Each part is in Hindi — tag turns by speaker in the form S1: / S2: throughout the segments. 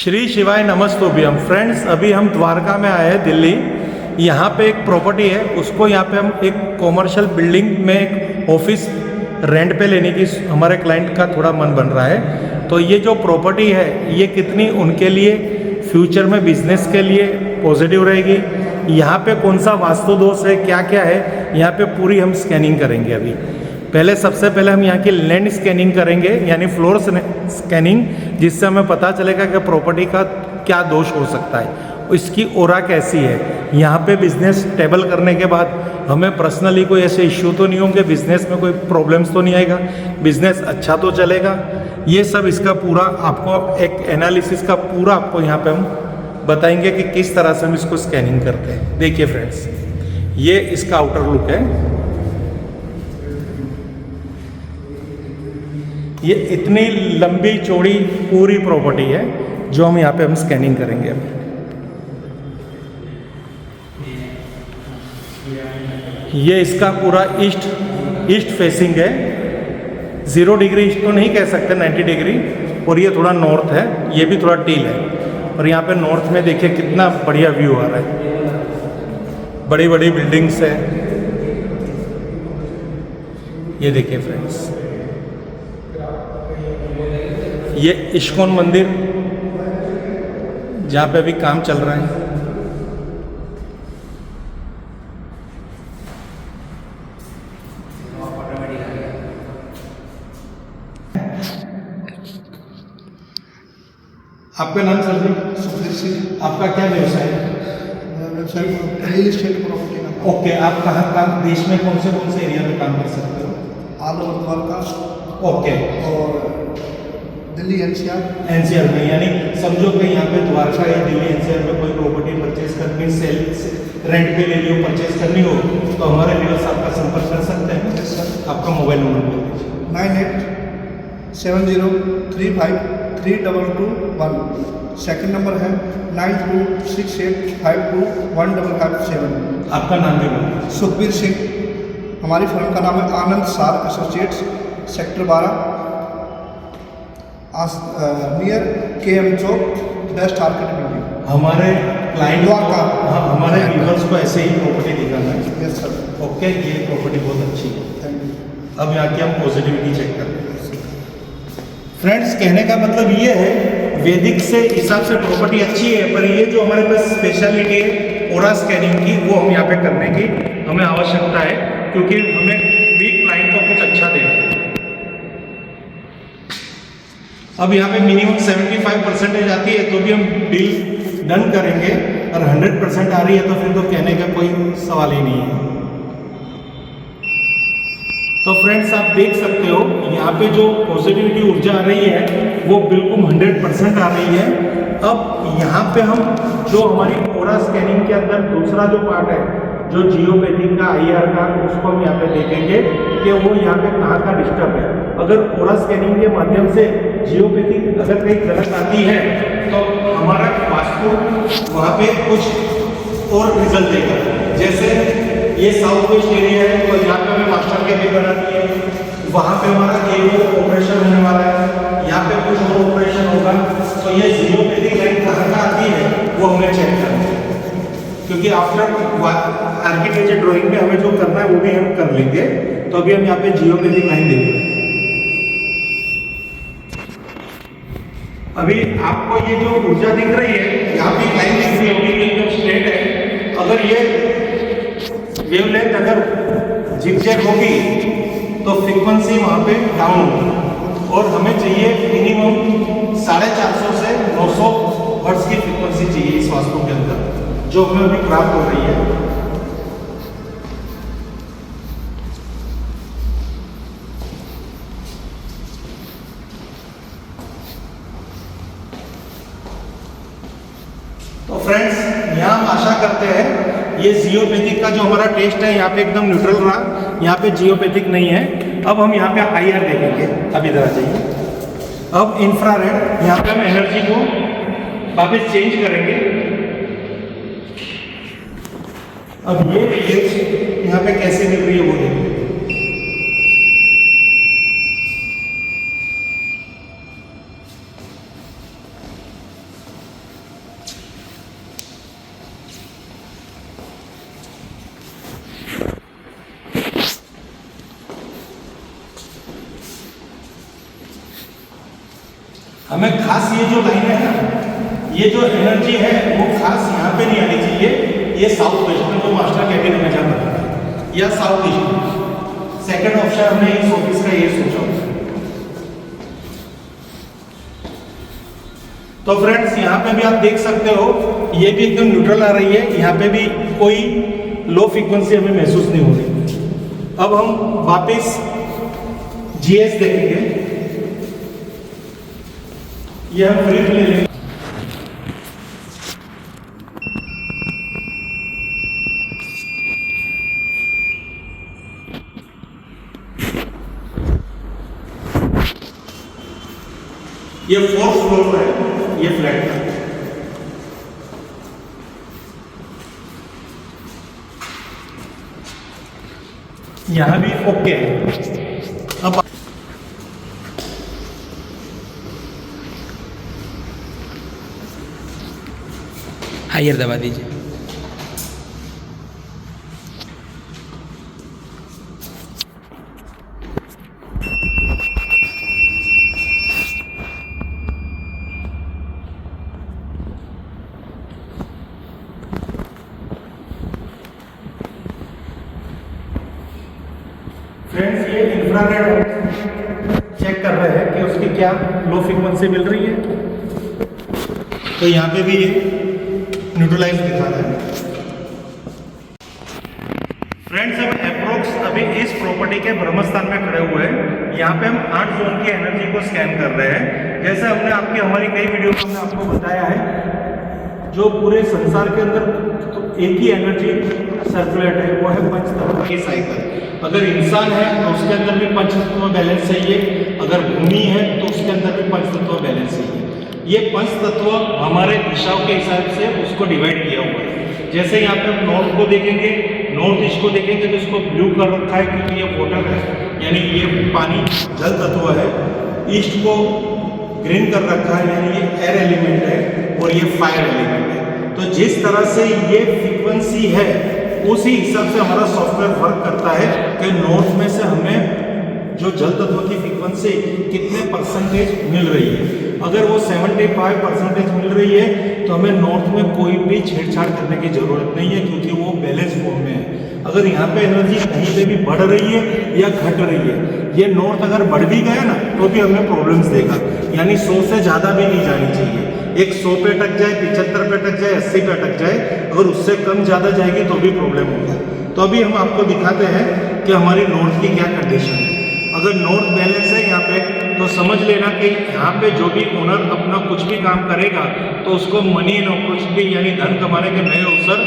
S1: श्री शिवाय नमस्तुभ्यम। फ्रेंड्स, अभी हम द्वारका में आए हैं, दिल्ली। यहाँ पे एक प्रॉपर्टी है, उसको यहाँ पे हम एक कॉमर्शियल बिल्डिंग में एक ऑफिस रेंट पे लेने की हमारे क्लाइंट का थोड़ा मन बन रहा है। तो ये जो प्रॉपर्टी है ये कितनी उनके लिए फ्यूचर में बिजनेस के लिए पॉजिटिव रहेगी, यहाँ पे कौन सा वास्तु दोष है, क्या क्या है, यहाँ पे पूरी हम स्कैनिंग करेंगे। अभी सबसे पहले हम यहाँ की लैंड स्कैनिंग करेंगे, यानी फ्लोर स्कैनिंग, जिससे हमें पता चलेगा कि प्रॉपर्टी का क्या दोष हो सकता है, इसकी ओरा कैसी है। यहाँ पे बिजनेस स्टेबल करने के बाद हमें पर्सनली कोई ऐसे इश्यू तो नहीं होंगे, बिजनेस में कोई प्रॉब्लम्स तो नहीं आएगा, बिजनेस अच्छा तो चलेगा। ये सब इसका पूरा आपको एक एनालिसिस का पूरा आपको यहाँ पे हम बताएंगे कि किस तरह से हम इसको स्कैनिंग करते हैं। देखिए फ्रेंड्स, ये इसका आउटर लुक है। ये इतनी लंबी चौड़ी पूरी प्रॉपर्टी है जो हम यहाँ पे हम स्कैनिंग करेंगे। अभी ये इसका पूरा ईस्ट फेसिंग है। 0 डिग्री ईस्ट तो नहीं कह सकते, 90 डिग्री। और ये थोड़ा नॉर्थ है, ये भी थोड़ा टील है। और यहाँ पे नॉर्थ में देखिए कितना बढ़िया व्यू आ रहा है, बड़ी बड़ी बिल्डिंग्स है। ये देखिए फ्रेंड्स, ये इस्कॉन मंदिर जहाँ पे अभी काम चल रहा है। आपका नाम सर जी?
S2: सुखबीर सिंह।
S1: आपका क्या व्यवसाय है?
S2: व्यवसाय रियल एस्टेट प्रॉपर्टी का।
S1: ओके, आप कहाँ देश में कौन से एरिया में काम कर सकते हो?
S2: All over Dwarka.
S1: ओके।
S2: और दिल्ली
S1: एनसीआर में, यानी समझो कि यहाँ पे द्वारका या दिल्ली एनसीआर में कोई प्रॉपर्टी परचेज करनी, सेल रेंट पे ले लो, परचेज करनी हो तो हमारे व्यूअर्स आपका संपर्क कर सकते हैं।
S2: Yes sir.
S1: आपका मोबाइल नंबर बोल दीजिए।
S2: 9870353221। सेकंड नंबर है 9268521557।
S1: आपका नाम भी बोल दीजिए।
S2: सुखबीर सिंह। हमारी फर्म का नाम है आनंद सार एसोसिएट्स, सेक्टर 12, नियर KM चौक, बेस्ट आर्किट बिल्डिंग।
S1: हमारे क्लाइंट
S2: द्वारका।
S1: हाँ, हमारे व्यूअर्स को ऐसे ही प्रॉपर्टी दिखाना है।
S2: Yes sir.
S1: ओके, ये प्रॉपर्टी बहुत अच्छी है।
S2: Thank you.
S1: अब यहाँ की हम पॉजिटिविटी चेक करते हैं। फ्रेंड्स, कहने का मतलब ये है, वैदिक से हिसाब से प्रॉपर्टी अच्छी है, पर ये जो हमारे पास स्पेशलिटी है ओरा स्कैनिंग की, वो हम यहाँ पे करने की हमें आवश्यकता है, क्योंकि हमें भी क्लाइंट को कुछ अच्छा देना है। अब यहाँ पे मिनिमम 75% आती है तो भी हम डील डन करेंगे, और 100% आ रही है तो फिर तो कहने का कोई सवाल ही नहीं है। तो फ्रेंड्स, आप देख सकते हो यहाँ पे जो पॉजिटिविटी ऊर्जा आ रही है वो बिल्कुल 100% आ रही है। अब यहाँ पे हम जो हमारी ओरा स्कैनिंग के अंदर दूसरा जो पार्ट है, जो जियोपैथिक का IR का, उसको हम यहाँ पे देखेंगे कि वो यहाँ पे कहाँ का डिस्टर्ब है। अगर ओरा स्कैनिंग के माध्यम से जियोपैथिक अगर कहीं गलत आती है तो हमारा वास्तु वहाँ पे कुछ और रिजल्ट देगा। जैसे ये साउथ वेस्ट एरिया है तो यहाँ पे हमें मास्टर कैबिन बनानी है, वहाँ पे हमारा एक ऑपरेशन होने वाला है, यहाँ पे कुछ और ऑपरेशन होगा। तो ये जियोपैथिक लाइन कहाँ का आती है वो हमें चेक करना है, क्योंकि आफ्टर आर्किटेक्चर ड्राइंग में हमें जो करना है वो भी हम कर लेंगे। तो अभी हम यहाँ पे जियोपैथिक लाइन देंगे। अभी आपको ये जो ऊर्जा दिख रही है, यहाँ पे लाइन दिख रही होगी एकदम स्ट्रेट है। अगर ये वेवलेंथ अगर जिगजैग होगी तो फ्रीक्वेंसी वहाँ पे डाउन होगी, और हमें चाहिए मिनिमम 450 से 900 हर्ट्ज की फ्रीक्वेंसी चाहिए इस वास्तु के अंदर, जो हमें अभी प्राप्त हो रही है। तो फ्रेंड्स, यहाँ हम आशा करते हैं ये जियोपैथिक का जो हमारा टेस्ट है यहाँ पे एकदम न्यूट्रल रहा, यहाँ पे जियोपैथिक नहीं है। अब हम यहाँ पे IR देखेंगे। अब इधर आ जाइए। अब इंफ्रारेड, यहाँ पे हम एनर्जी को वापस चेंज करेंगे। अब ये यहाँ पे कैसे मिल रही है वो देखेंगे। हमें खास ये जो लाइन है ना, ये जो एनर्जी है वो खास यहाँ पे नहीं आनी चाहिए। ये साउथ वेस्ट में जो मास्टर कैबिन हमें जहाँ बनाना है, या साउथ ईस्ट। सेकेंड ऑप्शन हमने इस ऑफिस का ये सोचा। तो फ्रेंड्स यहाँ पे भी आप देख सकते हो, ये भी एकदम न्यूट्रल आ रही है, यहाँ पे भी कोई लो फ्रीक्वेंसी हमें महसूस नहीं हो रही। अब हम वापस जीएस देखेंगे, ये हम फ्रिज ले लेंगे। ये 4th फ्लोर है, ये फ्लैट है। यहां भी ओके है। अब
S3: हायर दबा दीजिए।
S1: फ्रेंड्स ये इंफ्रारेड चेक कर रहे हैं कि उसकी क्या लो फ्रीक्वेंसी मिल रही है। तो यहाँ पे भी ये न्यूट्रलाइज दिखा रहा है। फ्रेंड्स अब अप्रोक्स अभी इस प्रॉपर्टी के ब्रह्मस्थान में खड़े हुए हैं। यहाँ पे हम 8 जोन की एनर्जी को स्कैन कर रहे हैं। जैसे हमने हमारी कई वीडियो में हमने आपको बताया है, जो पूरे संसार के अंदर तो एक ही एनर्जी सर्कुलेट है, वो है पंचतत्व की साइकिल। अगर इंसान है तो उसके अंदर भी पंचतत्व बैलेंस चाहिए, अगर भूमि है तो उसके अंदर भी पंचतत्व बैलेंस चाहिए। ये पंचतत्व हमारे दिशाओं के हिसाब से उसको डिवाइड किया हुआ है। जैसे यहाँ पे हम नॉर्थ को देखेंगे, नॉर्थ ईस्ट को देखेंगे तो इसको ब्लू कर रखा है क्योंकि ये वाटर है, यानी ये पानी जल तत्व है। ईस्ट को ग्रीन कर रखा है, यानी ये एयर एलिमेंट है, और ये फायर एलिमेंट है। तो जिस तरह से ये फ्रीक्वेंसी है उसी हिसाब से हमारा सॉफ्टवेयर वर्क करता है कि नॉर्थ में से हमें जो जल तत्व की फ्रीक्वेंसी कितने परसेंटेज मिल रही है। अगर वो 75% मिल रही है तो हमें नॉर्थ में कोई भी छेड़छाड़ करने की जरूरत नहीं है, क्योंकि वो बैलेंस फॉर्म में है। अगर यहाँ पे एनर्जी कहीं पे भी बढ़ रही है या घट रही है, ये नॉर्थ अगर बढ़ भी गया ना तो भी हमें प्रॉब्लम्स देगा, यानी 100 से ज़्यादा भी नहीं जानी चाहिए। एक 100 पे अटक जाए, 75 पे अटक जाए, 80 पे अटक जाए, अगर उससे कम ज़्यादा जाएगी तो भी प्रॉब्लम होगा। तो अभी हम आपको दिखाते हैं कि हमारी नॉर्थ की क्या कंडीशन है। अगर नॉर्थ बैलेंस है यहाँ पे तो समझ लेना कि यहाँ पे जो भी ओनर अपना कुछ भी काम करेगा तो उसको मनी एंड अपॉर्चुनिटी यानी धन कमाने के नए अवसर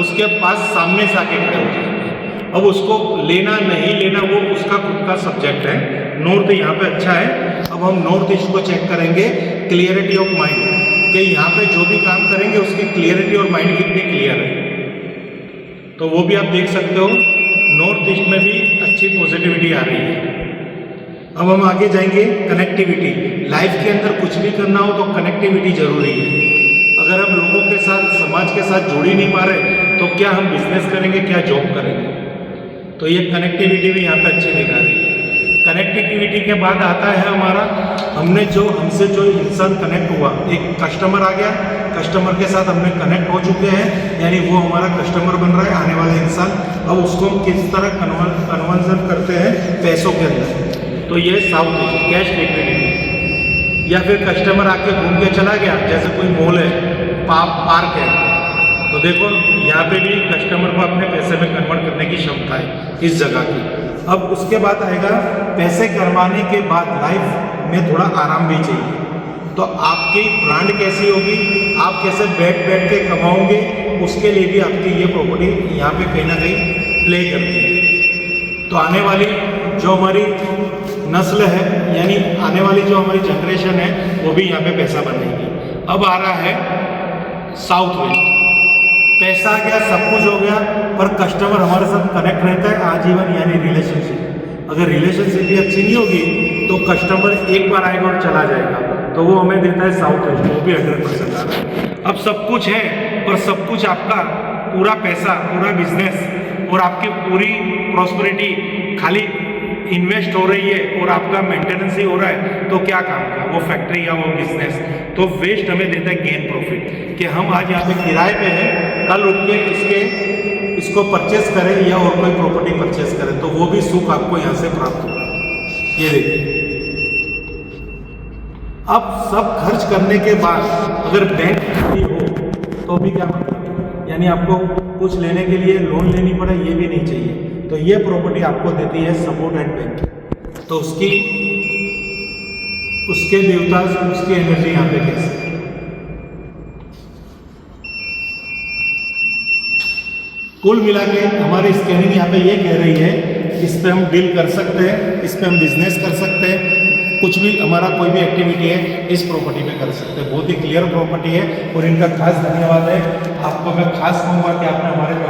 S1: उसके पास सामने से आके खड़े हो जाएंगे। अब उसको लेना नहीं लेना वो उसका खुद का सब्जेक्ट है। नॉर्थ यहाँ पे अच्छा है। अब हम नॉर्थ ईस्ट को चेक करेंगे, क्लियरिटी ऑफ माइंड, कि यहाँ पे जो भी काम करेंगे उसकी क्लियरिटी और माइंड कितनी क्लियर है। तो वो भी आप देख सकते हो, नॉर्थ ईस्ट में भी अच्छी पॉजिटिविटी आ रही है। अब हम आगे जाएंगे, कनेक्टिविटी। लाइफ के अंदर कुछ भी करना हो तो कनेक्टिविटी जरूरी है। अगर हम लोगों के साथ, समाज के साथ जुड़ ही नहीं पा रहे तो क्या हम बिजनेस करेंगे, क्या जॉब करेंगे। तो ये कनेक्टिविटी भी यहाँ पे अच्छी दिखा रही है। कनेक्टिविटी के बाद आता है हमारा, हमसे जो इंसान कनेक्ट हुआ, एक कस्टमर आ गया, कस्टमर के साथ हमने कनेक्ट हो चुके हैं, यानी वो हमारा कस्टमर बन रहा है, आने वाला इंसान। अब उसको हम किस तरह कन्वर्जन करते हैं पैसों के अंदर। तो ये साउथ ईस्ट कैश लिक्विडिटी। या फिर कस्टमर आके घूम के चला गया, जैसे कोई मॉल है, पार्क है, तो देखो यहाँ पे भी कस्टमर को अपने पैसे में कन्वर्ट करने की क्षमता है इस जगह की। अब उसके बाद आएगा, पैसे कमाने के बाद लाइफ में थोड़ा आराम भी चाहिए। तो आपकी ब्रांड कैसी होगी, आप कैसे बैठ के कमाओगे, उसके लिए भी आपकी ये प्रॉपर्टी यहाँ पे कहीं ना कहीं प्ले करती है। तो आने वाली जो हमारी नस्ल है, यानी आने वाली जो हमारी जनरेशन है, वो भी यहाँ पे पैसा बनाएगी। अब आ रहा है साउथ वेस्ट। पैसा आ गया, सब कुछ हो गया, पर कस्टमर हमारे साथ कनेक्ट रहता है आजीवन, यानी रिलेशनशिप। अगर रिलेशनशिप भी अच्छी नहीं होगी तो कस्टमर एक बार आएगा और चला जाएगा। तो वो हमें देता है साउथ वेस्ट, वो भी 100% आ रहा है। अब सब कुछ है, पर सब कुछ आपका पूरा पैसा, पूरा बिजनेस और आपकी पूरी प्रॉस्पेरिटी खाली इन्वेस्ट हो रही है और आपका मेंटेनेंस ही हो रहा है तो क्या काम का वो फैक्ट्री या वो बिजनेस। तो वेस्ट हमें देता है गेन प्रॉफिट कि हम आज यहाँ पे किराए पे हैं, कल उठ के इसको परचेस करें या और कोई प्रॉपर्टी परचेस करें तो वो भी सुख आपको यहाँ से प्राप्त होगा। ये देखिए, अब सब खर्च करने के बाद अगर बैंक खाली हो तो भी क्या मतलब, यानी आपको कुछ लेने के लिए लोन लेनी पड़े ये भी नहीं चाहिए। तो ये प्रॉपर्टी आपको देती है सपोर्ट एंड बैंक। तो उसके देवता उसकी एनर्जी यहाँ पे कैसे। कुल मिला के हमारी स्कैनिंग यहाँ पे ये कह रही है इस पे हम डील कर सकते हैं, इस पे हम बिजनेस कर सकते हैं, कुछ भी हमारा कोई भी एक्टिविटी है इस प्रॉपर्टी पे कर सकते हैं। बहुत ही क्लियर प्रॉपर्टी है और इनका खास धन्यवाद है आपको। मैं खास कहूँगा कि आपने हमारे